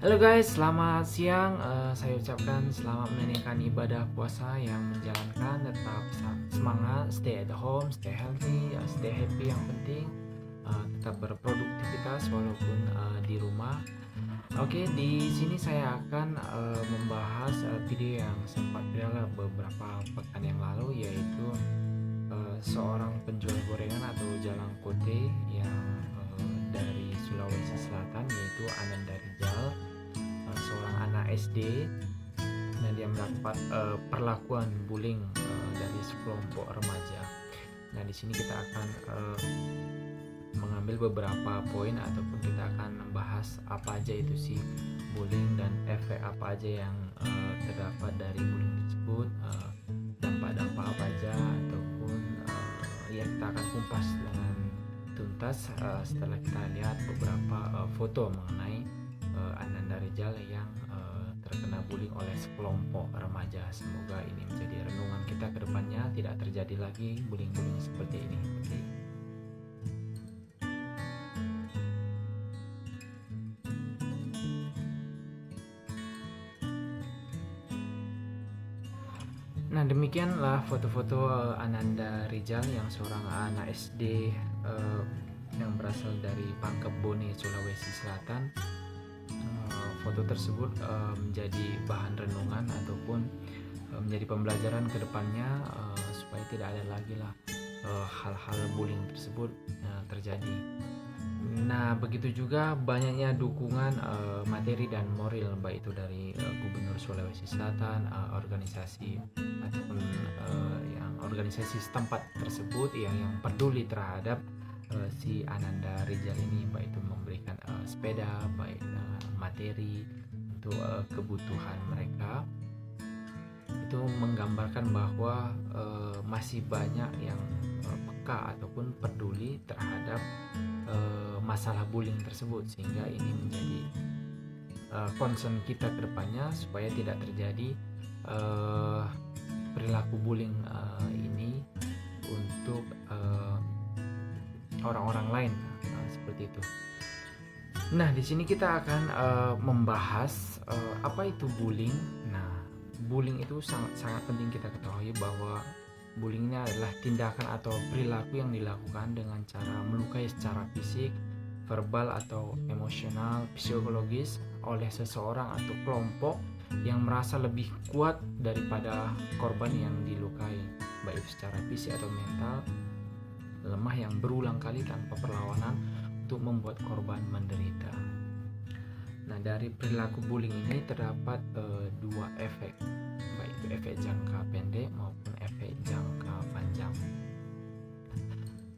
Halo guys, selamat siang. Saya ucapkan selamat menunaikan ibadah puasa yang menjalankan. Tetap semangat, stay at home, stay healthy, stay happy. Yang penting tetap berproduktivitas walaupun di rumah. Oke, di sini saya akan membahas video yang sempat viral beberapa pekan yang lalu, yaitu seorang penjual gorengan atau jalang kote yang dari Sulawesi Selatan, yaitu Ananda Rizal, seorang anak SD, dan dia mendapat perlakuan bullying dari sekelompok remaja. Nah, di sini kita akan mengambil beberapa poin ataupun kita akan membahas apa aja itu sih bullying dan efek apa aja yang terdapat dari bullying tersebut, dampak-dampak apa aja, ataupun ya kita akan kumpas dengan tuntas setelah kita lihat beberapa foto mengenai Ananda Rizal yang terkena bullying oleh sekelompok remaja. Semoga ini menjadi renungan kita ke depannya, tidak terjadi lagi bullying-bullying seperti ini. Oke. Nah, demikianlah foto-foto Ananda Rizal yang seorang anak SD yang berasal dari Pangkebone, Sulawesi Selatan. Foto tersebut menjadi bahan renungan ataupun menjadi pembelajaran ke depannya supaya tidak ada lagi lah hal-hal bullying tersebut terjadi. Nah, begitu juga banyaknya dukungan materi dan moral, baik itu dari Gubernur Sulawesi Selatan, organisasi ataupun yang organisasi setempat tersebut yang peduli terhadap si Ananda Rizal ini, baik itu memberikan sepeda, baik materi untuk kebutuhan mereka. Itu menggambarkan bahwa masih banyak yang peka ataupun peduli terhadap masalah bullying tersebut, sehingga ini menjadi concern kita ke depannya supaya tidak terjadi perilaku bullying ini untuk orang-orang lain seperti itu. Nah, di sini kita akan membahas apa itu bullying. Nah, bullying itu sangat penting kita ketahui bahwa bullying ini adalah tindakan atau perilaku yang dilakukan dengan cara melukai secara fisik, verbal atau emosional, psikologis oleh seseorang atau kelompok yang merasa lebih kuat daripada korban yang dilukai, baik secara fisik atau mental, lemah yang berulang kali tanpa perlawanan untuk membuat korban menderita. Nah, dari perilaku bullying ini terdapat dua efek, baik itu efek jangka pendek maupun efek jangka panjang.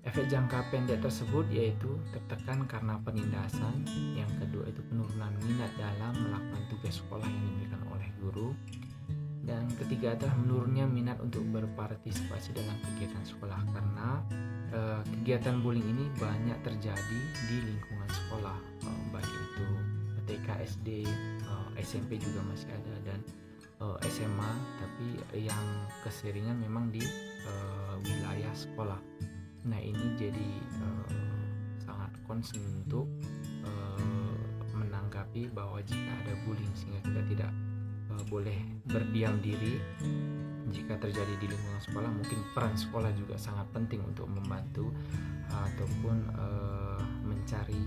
Efek jangka pendek tersebut yaitu tertekan karena penindasan, yang kedua itu penurunan minat dalam melakukan tugas sekolah yang diberikan oleh guru, dan ketiga adalah menurunnya minat untuk berpartisipasi dalam kegiatan sekolah karena kegiatan bullying ini banyak terjadi di lingkungan sekolah, baik itu TK, SD, SMP juga masih ada, dan SMA, tapi yang keseringan memang di wilayah sekolah. Nah, ini jadi sangat concern untuk menanggapi bahwa jika ada bullying, sehingga kita tidak boleh berdiam diri jika terjadi di lingkungan sekolah. Mungkin peran sekolah juga sangat penting untuk membantu ataupun mencari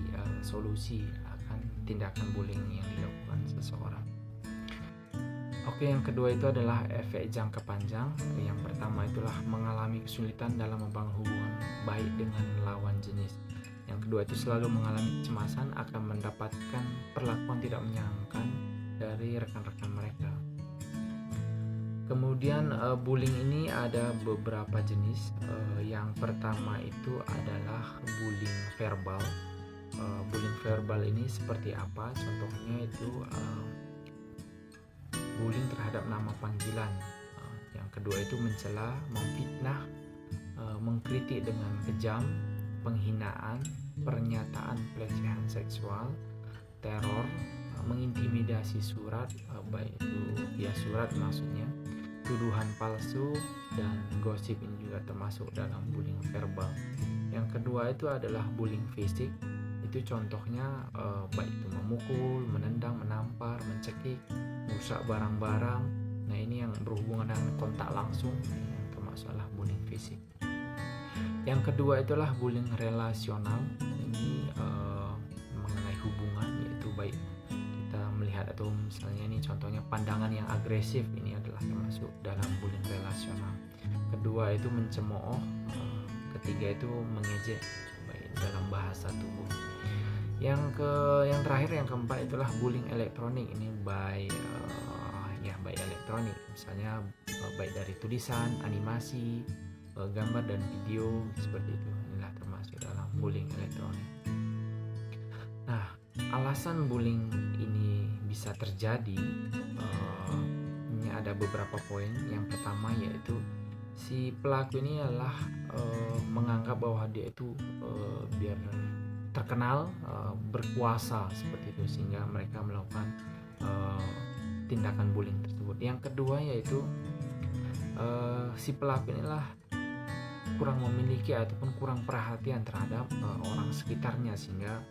solusi akan tindakan bullying yang dilakukan seseorang. Oke, yang kedua itu adalah efek jangka panjang. Yang pertama itulah mengalami kesulitan dalam membangun hubungan baik dengan lawan jenis. Yang kedua itu selalu mengalami kecemasan akan mendapatkan perlakuan tidak menyenangkan dari rekan-rekan mereka. Kemudian bullying ini ada beberapa jenis. Yang pertama itu adalah bullying verbal. Bullying verbal ini seperti apa? Contohnya itu bullying terhadap nama panggilan. Yang kedua itu mencela, memfitnah, mengkritik dengan kejam, penghinaan, pernyataan pelecehan seksual, teror, mengintimidasi surat, baik itu via surat maksudnya, tuduhan palsu, dan gosip ini juga termasuk dalam bullying verbal. Yang kedua itu adalah bullying fisik. Itu contohnya baik itu memukul, menendang, menampar, mencekik, merusak barang-barang. Nah, ini yang berhubungan dengan kontak langsung, yang termasuklah bullying fisik. Yang kedua itulah bullying relasional. Ini mengenai hubungan, yaitu baik kita melihat atau misalnya ini contohnya pandangan yang agresif, ini adalah termasuk dalam bullying relasional. Kedua itu mencemooh, ketiga itu mengejek baik dalam bahasa tubuh. Yang terakhir yang keempat itulah bullying elektronik. Ini baik elektronik, misalnya baik dari tulisan, animasi, gambar dan video seperti itu. Inilah termasuk dalam bullying elektronik. Nah, alasan bullying ini bisa terjadi, ini ada beberapa poin. Yang pertama yaitu si pelaku ini adalah menganggap bahwa dia itu biar terkenal, berkuasa seperti itu, sehingga mereka melakukan tindakan bullying tersebut. Yang kedua yaitu si pelaku inilah kurang memiliki ataupun kurang perhatian terhadap orang sekitarnya, sehingga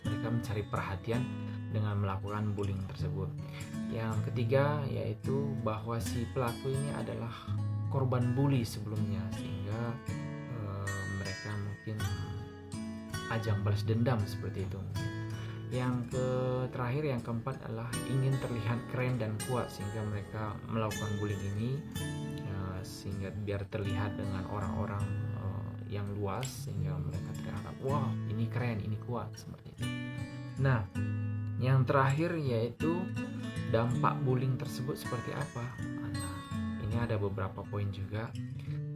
mereka mencari perhatian dengan melakukan bullying tersebut. Yang ketiga yaitu bahwa si pelaku ini adalah korban bully sebelumnya, sehingga mereka mungkin ajang balas dendam seperti itu. Yang terakhir yang keempat adalah ingin terlihat keren dan kuat, sehingga mereka melakukan bullying ini sehingga biar terlihat dengan orang-orang yang luas, sehingga mereka terlihat wah ini keren, ini kuat seperti itu. Nah, yang terakhir yaitu dampak bullying tersebut seperti apa. Nah, ini ada beberapa poin juga.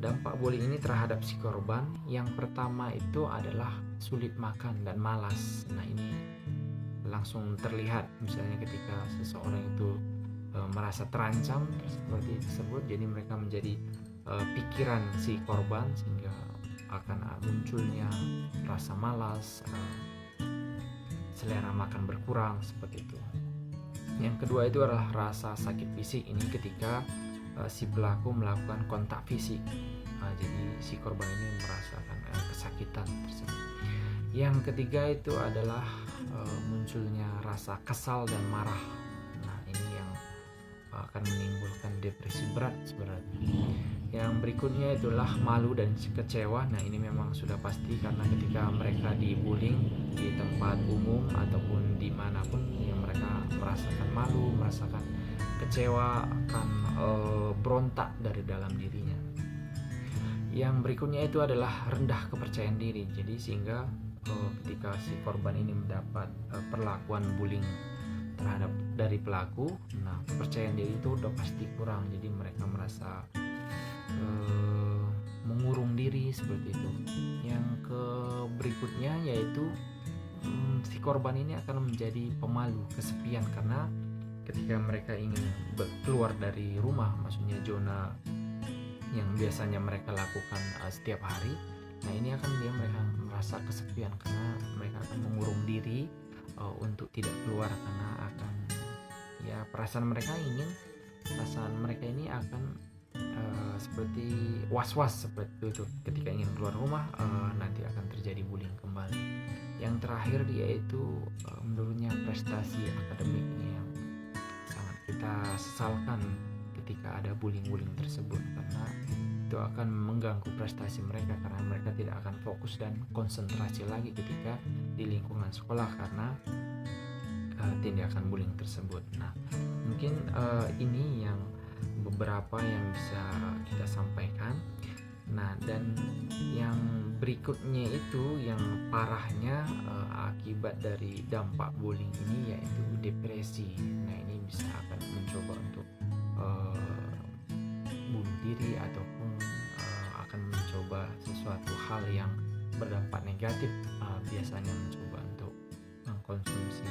Dampak bullying ini terhadap si korban, yang pertama itu adalah sulit makan dan malas. Nah, ini langsung terlihat misalnya ketika seseorang itu merasa terancam seperti tersebut, jadi mereka menjadi pikiran si korban, sehingga akan munculnya rasa malas, selera makan berkurang seperti itu. Yang kedua itu adalah rasa sakit fisik. Ini ketika si pelaku melakukan kontak fisik, jadi si korban ini merasakan kesakitan tersebut. Yang ketiga itu adalah munculnya rasa kesal dan marah. Nah, ini yang akan menimbulkan depresi berat sebenarnya. Yang berikutnya itulah malu dan kecewa. Nah, ini memang sudah pasti, karena ketika mereka dibullying di tempat umum ataupun dimanapun, yang mereka merasakan malu, merasakan kecewa, akan berontak dari dalam dirinya. Yang berikutnya itu adalah rendah kepercayaan diri. Jadi sehingga ketika si korban ini mendapat perlakuan bullying terhadap dari pelaku, nah kepercayaan diri itu udah pasti kurang. Jadi mereka merasa mengurung diri seperti itu. Yang berikutnya yaitu si korban ini akan menjadi pemalu, kesepian, karena ketika mereka ingin keluar dari rumah, maksudnya zona yang biasanya mereka lakukan setiap hari, nah ini akan mereka merasa kesepian karena mereka akan mengurung diri untuk tidak keluar, karena akan perasaan mereka ini akan seperti was-was seperti itu ketika ingin keluar rumah, nanti akan terjadi bullying kembali. Yang terakhir yaitu menurunnya prestasi akademiknya, yang sangat kita sesalkan ketika ada bullying tersebut, karena itu akan mengganggu prestasi mereka, karena mereka tidak akan fokus dan konsentrasi lagi ketika di lingkungan sekolah karena tindakan bullying tersebut. Nah, mungkin ini yang beberapa yang bisa kita sampaikan. Nah, dan yang berikutnya itu yang parahnya akibat dari dampak bullying ini yaitu depresi. Nah, ini bisa akan mencoba untuk bunuh diri ataupun akan mencoba sesuatu hal yang berdampak negatif, biasanya mencoba untuk mengkonsumsi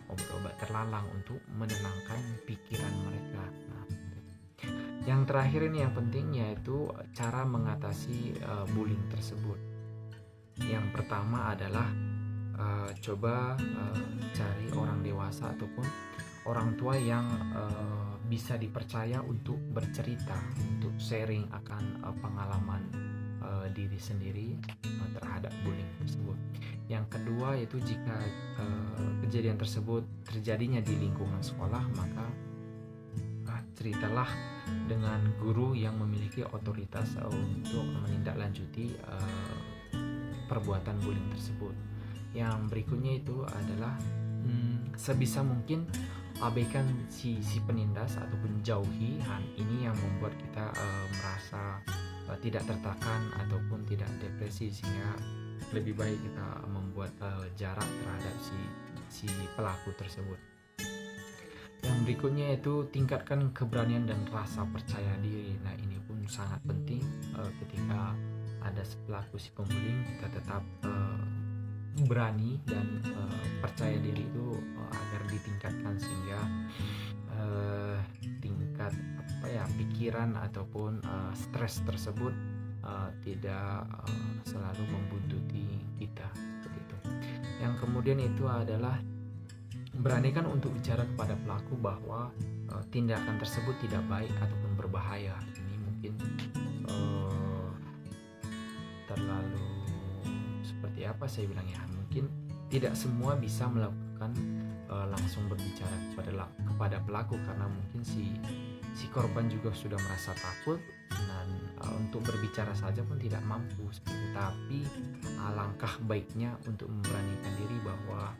obat-obat terlarang untuk menenangkan pikiran mereka. Nah, yang terakhir ini yang penting yaitu cara mengatasi bullying tersebut. Yang pertama adalah coba cari orang dewasa ataupun orang tua yang bisa dipercaya untuk bercerita, untuk sharing akan pengalaman diri sendiri terhadap bullying tersebut. Yang kedua yaitu jika kejadian tersebut terjadinya di lingkungan sekolah, maka ceritalah dengan guru yang memiliki otoritas untuk menindaklanjuti perbuatan bullying tersebut. Yang berikutnya itu adalah sebisa mungkin abaikan si penindas ataupun jauhi. Ini yang membuat kita merasa tidak tertekan ataupun tidak depresi, sehingga lebih baik kita membuat jarak terhadap si pelaku tersebut. Yang berikutnya itu tingkatkan keberanian dan rasa percaya diri. Nah, ini pun sangat penting ketika ada pelaku si pembuling, kita tetap berani dan percaya diri itu agar ditingkatkan, sehingga tingkat pikiran ataupun stres tersebut tidak selalu membuntuti kita seperti itu. Yang kemudian itu adalah beranikan untuk bicara kepada pelaku bahwa tindakan tersebut tidak baik ataupun berbahaya. Ini mungkin terlalu seperti apa saya bilangnya, mungkin tidak semua bisa melakukan langsung berbicara kepada pelaku, karena mungkin si korban juga sudah merasa takut dan untuk berbicara saja pun tidak mampu seperti itu. Tapi alangkah baiknya untuk memberanikan diri bahwa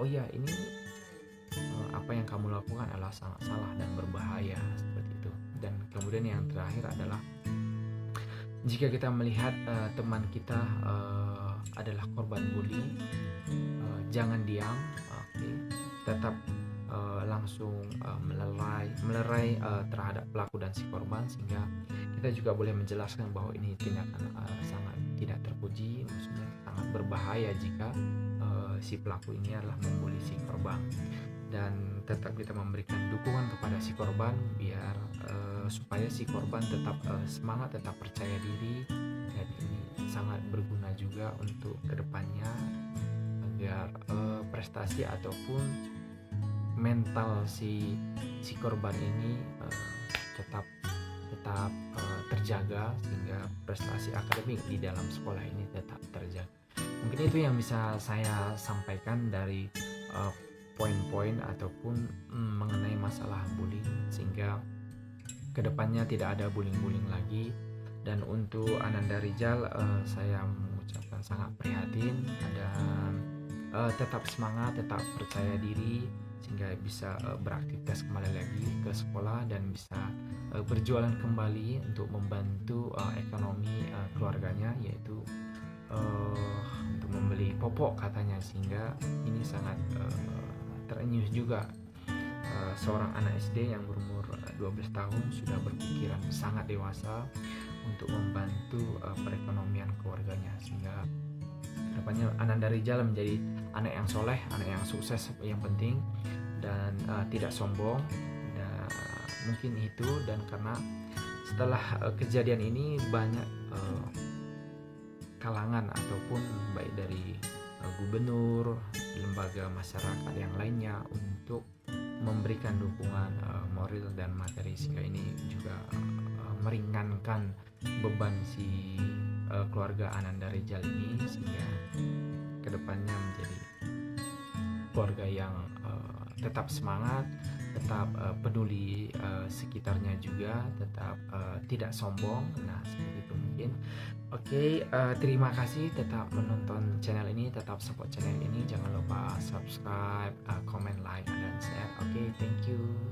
ini apa yang kamu lakukan adalah sangat salah dan berbahaya seperti itu. Dan kemudian yang terakhir adalah jika kita melihat teman kita adalah korban bully, jangan diam, tetap langsung melerai terhadap pelaku dan si korban, sehingga kita juga boleh menjelaskan bahwa ini tindakan sangat tidak terpuji, maksudnya sangat berbahaya jika si pelaku ini adalah membuli si korban. Dan tetap kita memberikan dukungan kepada si korban biar supaya si korban tetap semangat, tetap percaya diri, dan ini sangat berguna juga untuk kedepannya agar prestasi ataupun mental si korban ini tetap terjaga, sehingga prestasi akademik di dalam sekolah ini tetap terjaga. Mungkin itu yang bisa saya sampaikan dari poin-poin ataupun mengenai masalah bullying, sehingga kedepannya tidak ada bullying lagi. Dan untuk Ananda Rizal, saya mengucapkan sangat prihatin dan tetap semangat, tetap percaya diri, sehingga bisa beraktivitas kembali lagi ke sekolah dan bisa berjualan kembali untuk membantu ekonomi keluarganya, yaitu untuk membeli popok katanya. Sehingga ini sangat terenyuh juga, seorang anak SD yang berumur 12 tahun sudah berpikiran sangat dewasa untuk membantu perekonomian keluarganya, sehingga kedepannya Ananda Rizal menjadi anak yang soleh, anak yang sukses yang penting, dan tidak sombong. Dan mungkin itu, dan karena setelah kejadian ini banyak kalangan ataupun baik dari gubernur, lembaga masyarakat yang lainnya untuk memberikan dukungan moral dan materi, sehingga ini juga meringankan beban si keluarga Ananda Rizal ini, sehingga kedepannya menjadi keluarga yang tetap semangat, tetap peduli sekitarnya juga, tetap tidak sombong. Nah, seperti itu mungkin. Oke, terima kasih tetap menonton channel ini, tetap support channel ini. Jangan lupa subscribe, comment, like, dan share. Oke, thank you.